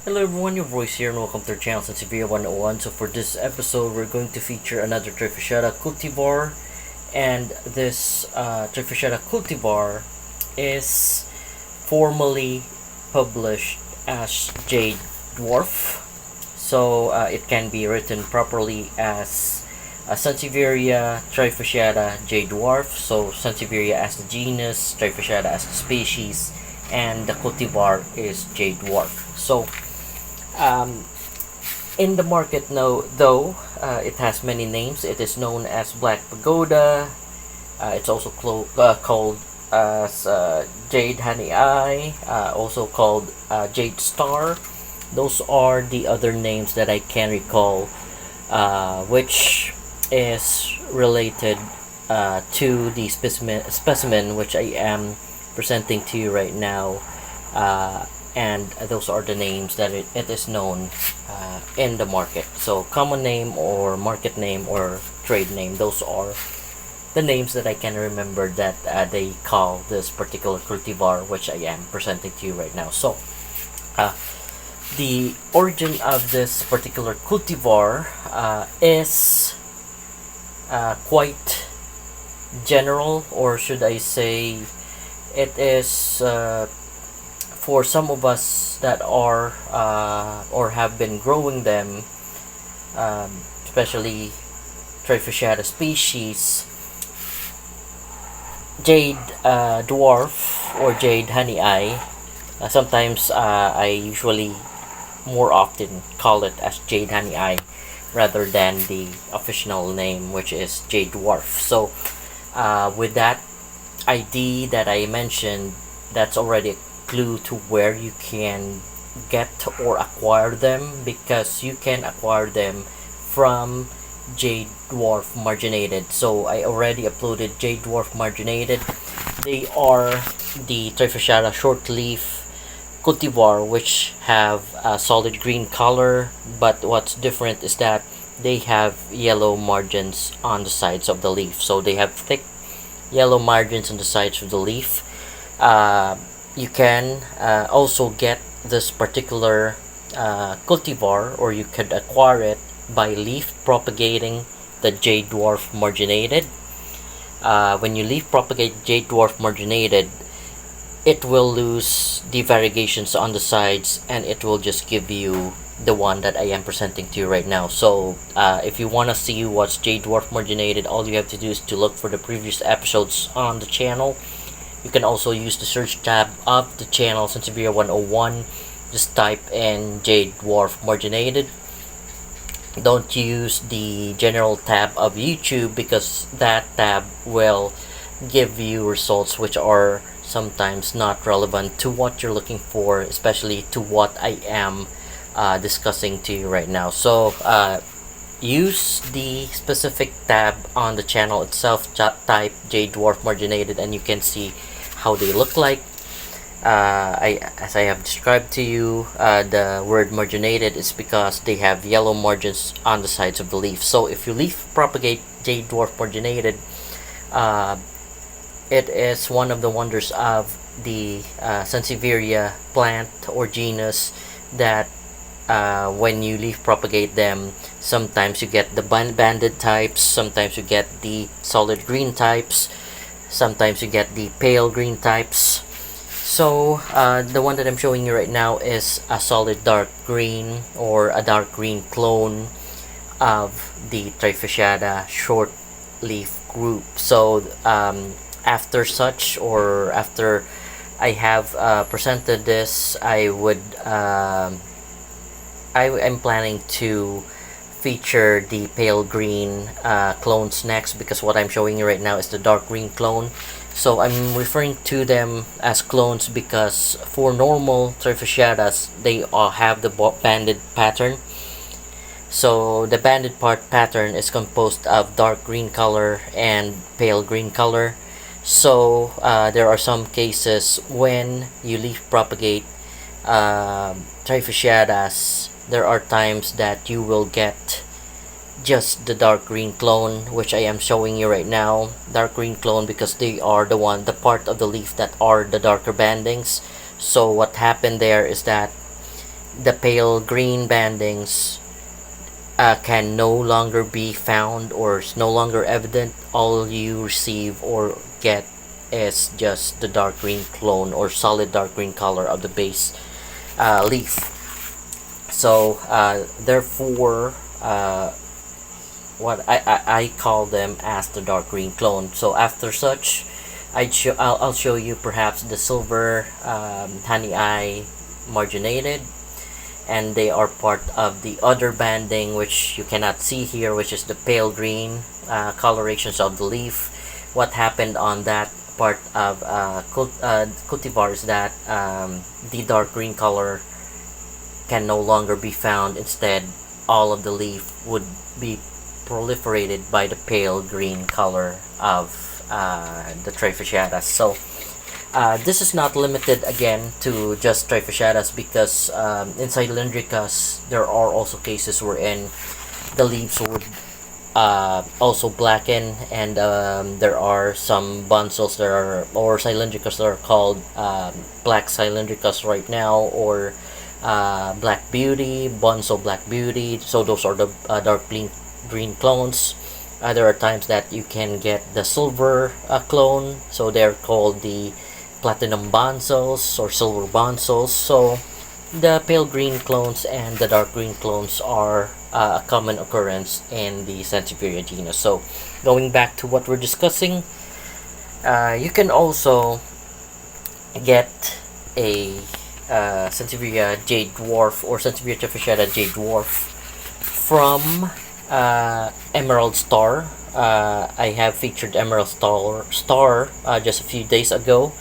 Hello everyone, your voice here and welcome to our channel Sansevieria 101. So for this episode, we're going to feature another trifasciata cultivar, and this trifasciata cultivar is formally published as Jade Dwarf. So it can be written properly as Sansevieria trifasciata Jade Dwarf. So Sansevieria as the genus, trifasciata as the species, and the cultivar is Jade Dwarf. So um, in the market now, though, it has many names. It is known as Black Pagoda. It's also called as Jade Hahnii, also called Jade Star. Those are the other names that I can recall, which is related to the specimen which I am presenting to you right now. And those are the names that it is known in the market. So common name or market name or trade name, those are the names that I can remember that they call this particular cultivar which I am presenting to you right now. So the origin of this particular cultivar is quite general, or should I say it is for some of us that are or have been growing them, especially trifasciata species, Jade Dwarf or Jade Hahnii. Sometimes I usually more often call it as Jade Hahnii rather than the official name, which is Jade Dwarf. So with that ID that I mentioned, that's already a clue to where you can get or acquire them, because you can acquire them from Jade Dwarf marginated. So I already uploaded Jade Dwarf marginated. They are the trifasciata short leaf cultivar which have a solid green color, but what's different is that they have yellow margins on the sides of the leaf. So they have thick yellow margins on the sides of the leaf. You can also get this particular cultivar, or you could acquire it by leaf propagating the Jade Dwarf marginated. When you leaf propagate Jade Dwarf marginated, it will lose the variegations on the sides and it will just give you the one that I am presenting to you right now. So if you want to see what's Jade Dwarf marginated, all you have to do is to look for the previous episodes on the channel. You can also use the search tab of the channel Sansevieria 101. Just type in Jade Dwarf marginated. Don't use the general tab of YouTube, because that tab will give you results which are sometimes not relevant to what you're looking for, especially to what I am discussing to you right now. So use the specific tab on the channel itself, type Jade Dwarf marginated, and you can see how they look like. As I have described to you, the word marginated is because they have yellow margins on the sides of the leaf. So if you leaf propagate Jade Dwarf marginated, it is one of the wonders of the Sansevieria plant or genus that when you leaf propagate them, sometimes you get the banded types, sometimes you get the solid green types, sometimes you get the pale green types. So the one that I'm showing you right now is a solid dark green, or a dark green clone of the trifasciata short leaf group. So after such, or after I have presented this, I am planning to feature the pale green clones next, because what I'm showing you right now is the dark green clone. So I'm referring to them as clones because for normal trifasciatas, they all have the banded pattern. So the banded pattern is composed of dark green color and pale green color. So there are some cases when you leaf propagate trifasciatas, there are times that you will get just the dark green clone, which I am showing you right now. Dark green clone because they are the part of the leaf that are the darker bandings. So what happened there is that the pale green bandings can no longer be found or is no longer evident. All you receive or get is just the dark green clone or solid dark green color of the base leaf. So therefore, what I call them as the dark green clone. So after such, I'll show you perhaps the silver Hahnii marginated, and they are part of the other banding which you cannot see here, which is the pale green colorations of the leaf. What happened on that part of cultivar is that the dark green color can no longer be found. Instead, all of the leaf would be proliferated by the pale green color of the trifasciatas. So this is not limited again to just trifasciatas, because in cylindricas there are also cases wherein the leaves would also blacken, and there are some bonsals that are, or cylindricas that are called black cylindricas right now, or Black Beauty, Bonsal Black Beauty. So those are the dark green clones. There are times that you can get the silver clone, so they're called the platinum bonsals or silver bonsals. So the pale green clones and the dark green clones are a common occurrence in the Sansevieria genus. So going back to what we're discussing, you can also get a Sansevieria Jade Dwarf or Sansevieria trifasciata Jade Dwarf from Emerald Star. I have featured Emerald Star just a few days ago.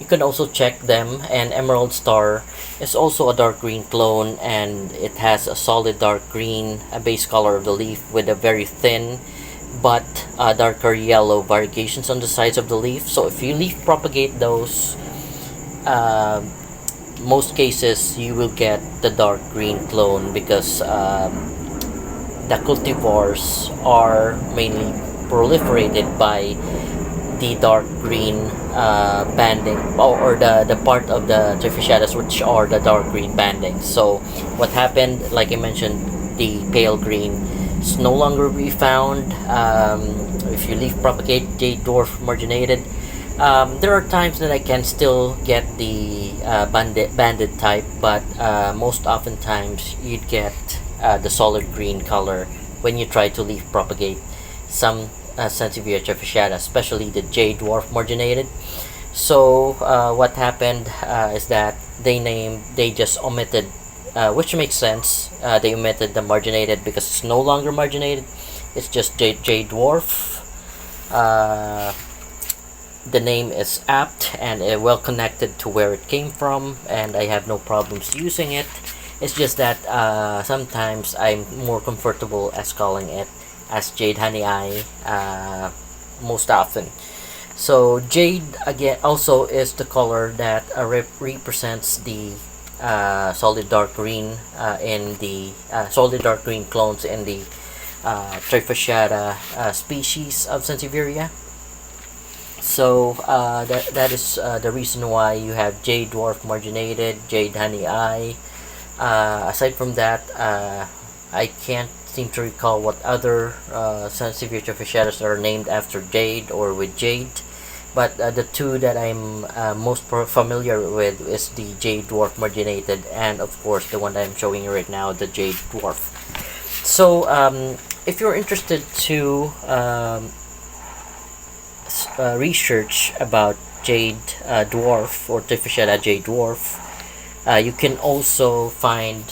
You can also check them, and Emerald Star is also a dark green clone, and it has a solid dark green base color of the leaf with a very thin but darker yellow variegations on the sides of the leaf. So if you leaf propagate those, most cases you will get the dark green clone, because the cultivars are mainly proliferated by the dark green banding, or the part of the trifasciatas which are the dark green banding. So what happened, like I mentioned, the pale green is no longer be found. If you leaf propagate Jade Dwarf marginated, there are times that I can still get the banded type, but most oftentimes you'd get the solid green color when you try to leaf propagate some Sansevieria trifasciata, especially the Jade Dwarf marginated. So what happened is that they just omitted, which makes sense. They omitted the marginated because it's no longer marginated. It's just Jade Dwarf. The name is apt and well connected to where it came from, and I have no problems using it. It's just that sometimes I'm more comfortable as calling it as Jade Hahnii most often. So Jade again also is the color that represents the solid dark green in the solid dark green clones in the trifasciata species of Sansevieria. So that is the reason why you have Jade Dwarf marginated, Jade Hahnii. Aside from that, I can't seem to recall what other Sansevieria trifasciatas are named after Jade or with Jade. But the two that I'm most familiar with is the Jade Dwarf marginated, and of course the one that I'm showing you right now, the Jade Dwarf. So if you're interested to research about Jade Dwarf or trifasciata Jade Dwarf, you can also find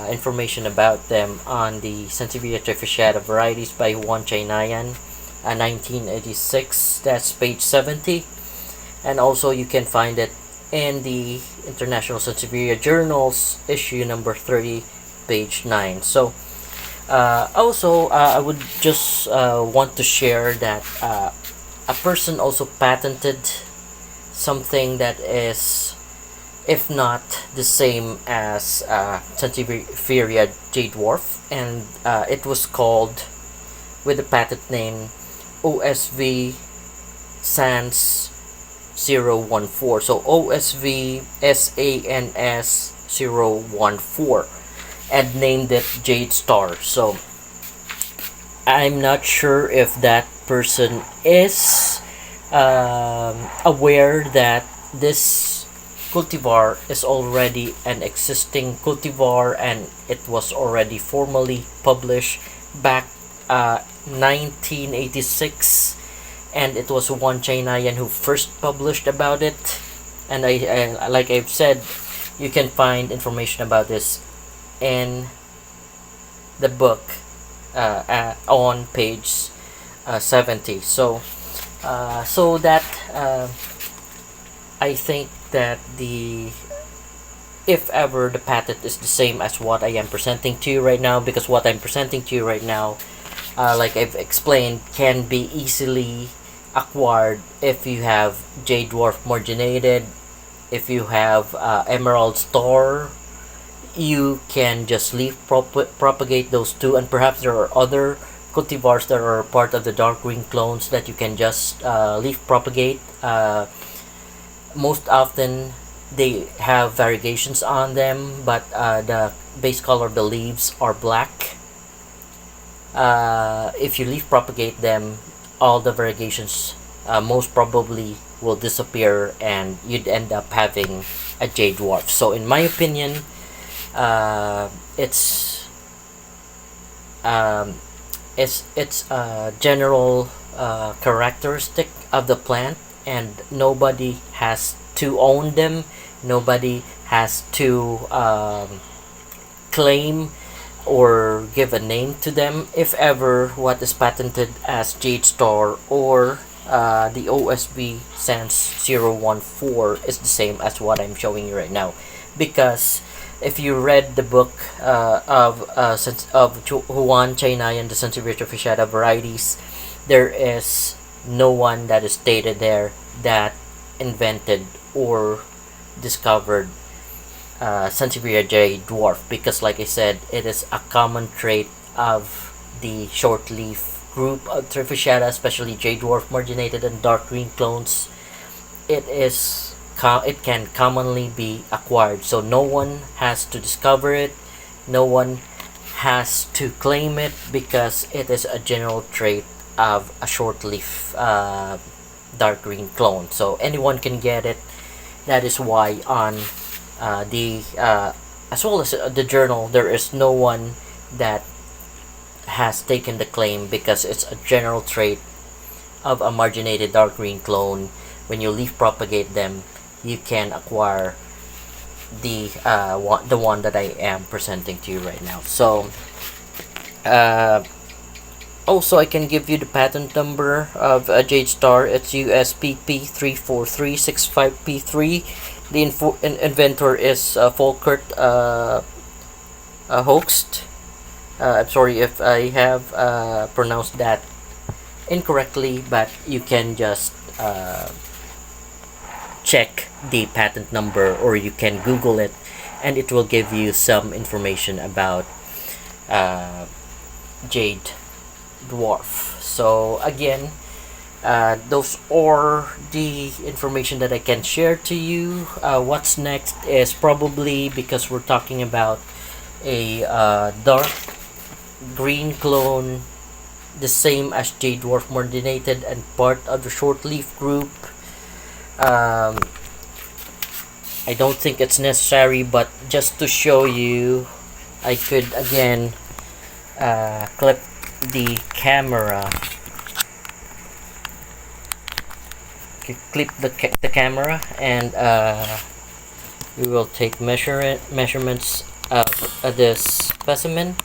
information about them on the Sansevieria trifasciata varieties by Juan Chaynayan, 1986. That's page 70, and also you can find it in the International Sansevieria Journals, issue number 30, page 9. So also I would just want to share that a person also patented something that is, if not the same as Sansevieria Jade Dwarf, and it was called with the patent name OSV Sans 014. So OSV SANS 014 and named it Jade Star. So I'm not sure if that person is aware that this cultivar is already an existing cultivar and it was already formally published back 1986, and it was one Chinayan who first published about it. And I like I've said, you can find information about this in the book on page 70. So that I think that if ever the patent is the same as what I am presenting to you right now, because what I'm presenting to you right now, like I've explained, can be easily acquired if you have Jade Dwarf marginated. If you have Emerald Star, you can just leaf propagate those two, and perhaps there are other cultivars that are part of the dark green clones that you can just leaf propagate. Most often they have variegations on them, but the base color of the leaves are black. If you leaf propagate them, all the variegations most probably will disappear and you'd end up having a Jade Dwarf. So in my opinion, it's a general characteristic of the plant, and nobody has to own them. Nobody has to claim or give a name to them. If ever, what is patented as Jade Star or the OSB Sans 014 is the same as what I'm showing you right now. Because if you read the book of Juan Chinayan, the Sansevieria trifasciata varieties, there is no one that is stated there that invented or discovered Sansevieria Jade Dwarf, because like I said, it is a common trait of the short leaf group of trifasciata, especially Jade Dwarf marginated and dark green clones. It can commonly be acquired, so no one has to discover it, no one has to claim it, because it is a general trait of a short leaf dark green clone, so anyone can get it. That is why on the as well as the journal, there is no one that has taken the claim, because it's a general trait of a marginated dark green clone. When you leaf propagate them, you can acquire the one that I am presenting to you right now. So also I can give you the patent number of Jade Star. It's USPP 34365P3. The inventor is Volkert Hoaxed. I'm sorry if I have pronounced that incorrectly, but you can just check the patent number, or you can Google it, and it will give you some information about Jade Dwarf. So again, those are the information that I can share to you. What's next is probably, because we're talking about a dark green clone, the same as Jade Dwarf marginated and part of the short leaf group. I don't think it's necessary, but just to show you, I could again clip the camera. Clip the camera, and we will take measurements of this specimen.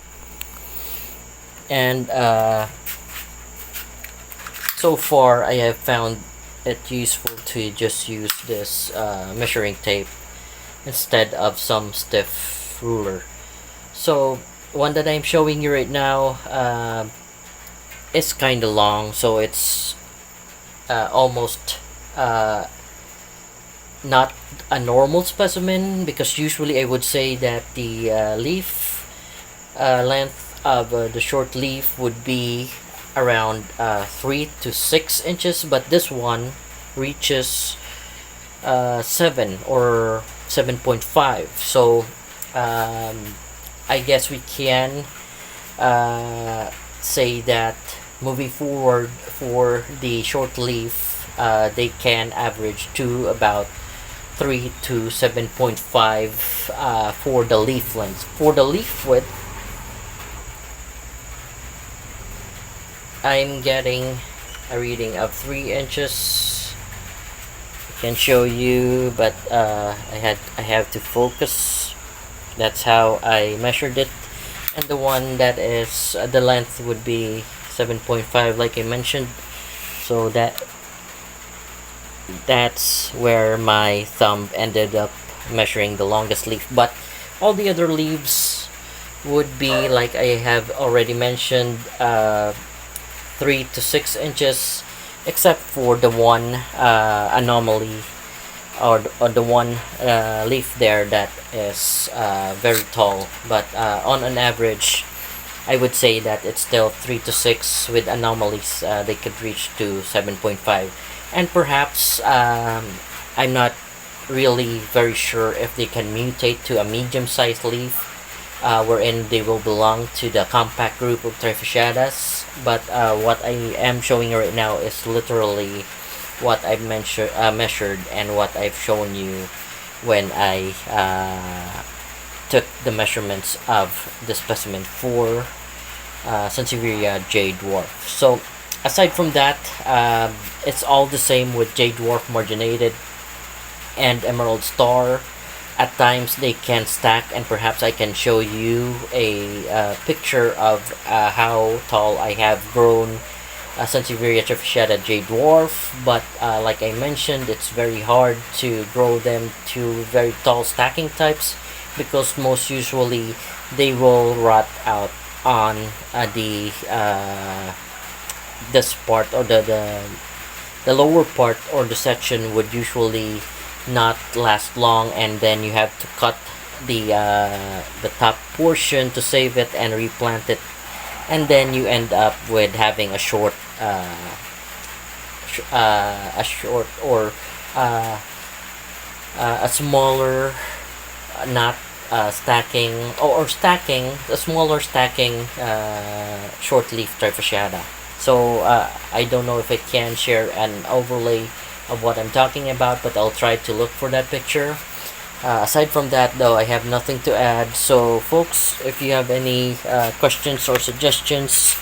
And so far I have found it useful to just use this measuring tape instead of some stiff ruler. So one that I'm showing you right now is kind of long, so it's almost not a normal specimen, because usually I would say that the leaf length of the short leaf would be around 3 to 6 inches, but this one reaches 7 or 7.5. So I guess we can say that moving forward for the short leaf, they can average to about 3 to 7.5 for the leaf length. For the leaf width, I'm getting a reading of 3 inches. I can show you, but I have to focus. That's how I measured it. And the one that is the length would be 7.5, like I mentioned. So that's where my thumb ended up measuring the longest leaf. But all the other leaves would be, like I have already mentioned, 3 to 6 inches, except for the one anomaly, or the one leaf there that is very tall. But on an average, I would say that it's still 3 to 6. With anomalies, they could reach to 7.5. And perhaps I'm not really very sure if they can mutate to a medium-sized leaf, wherein they will belong to the compact group of trifasciatas. But what I am showing you right now is literally what I've measured and what I've shown you when I took the measurements of the specimen for Sansevieria Jade Dwarf. So aside from that, it's all the same with Jade Dwarf marginated and Emerald Star. At times they can stack, and perhaps I can show you a picture of how tall I have grown Sansevieria trifasciata Jade Dwarf. But like I mentioned, it's very hard to grow them to very tall stacking types, because most usually they will rot out on this part, or the lower part, or the section would usually not last long, and then you have to cut the top portion to save it and replant it, and then you end up with having a short or a smaller, not stacking, or stacking, a smaller stacking short leaf trifasciata. So I don't know if I can share an overlay of what I'm talking about, but I'll try to look for that picture. Aside from that, though, I have nothing to add. So folks, if you have any questions or suggestions,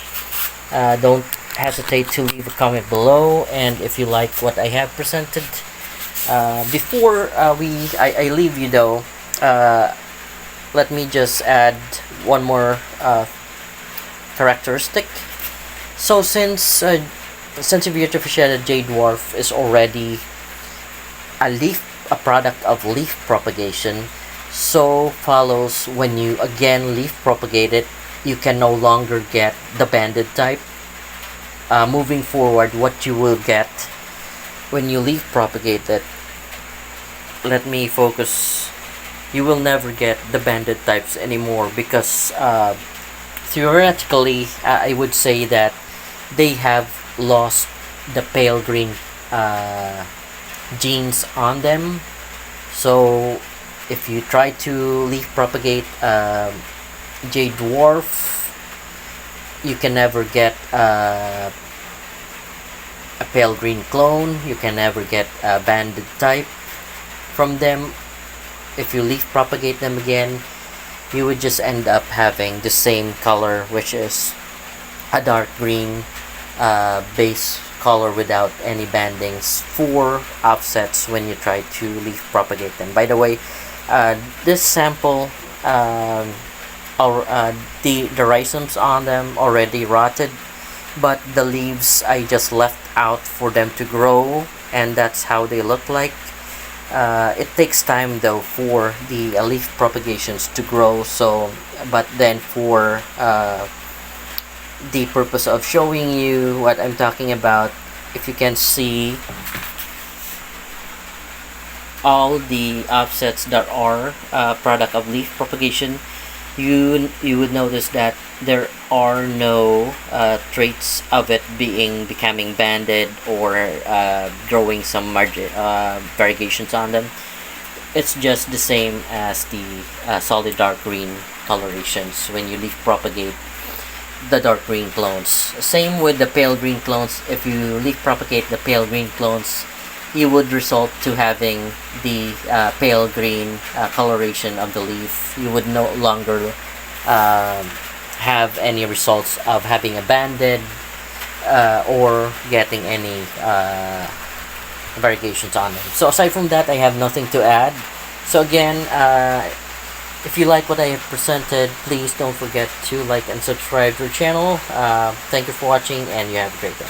don't hesitate to leave a comment below. And if you like what I have presented, before I leave you though, let me just add one more characteristic. So since Sansevieria trifasciata Jade Dwarf is already a product of leaf propagation, so follows when you again leaf propagate it, you can no longer get the banded type. Moving forward, what you will get when you leaf propagate it, let me focus, you will never get the banded types anymore, because theoretically I would say that they have lost the pale green genes on them. So if you try to leaf propagate Jade Dwarf, you can never get a pale green clone. You can never get a banded type from them. If you leaf propagate them again, you would just end up having the same color, which is a dark green base color without any bandings for offsets when you try to leaf propagate them. By the way, this sample, the rhizomes on them already rotted, but the leaves I just left out for them to grow, and that's how they look like. It takes time though for the leaf propagations to grow. So, but then for the purpose of showing you what I'm talking about, if you can see all the offsets that are product of leaf propagation, you would notice that there are no traits of it becoming banded or growing some variegations on them. It's just the same as the solid dark green colorations when you leaf propagate the dark green clones. Same with the pale green clones. If you leaf propagate the pale green clones, you would result to having the pale green coloration of the leaf. You would no longer have any results of having a banded or getting any variegations on them. So aside from that, I have nothing to add. So again, if you like what I have presented, please don't forget to like and subscribe to our channel. Thank you for watching, and you have a great day.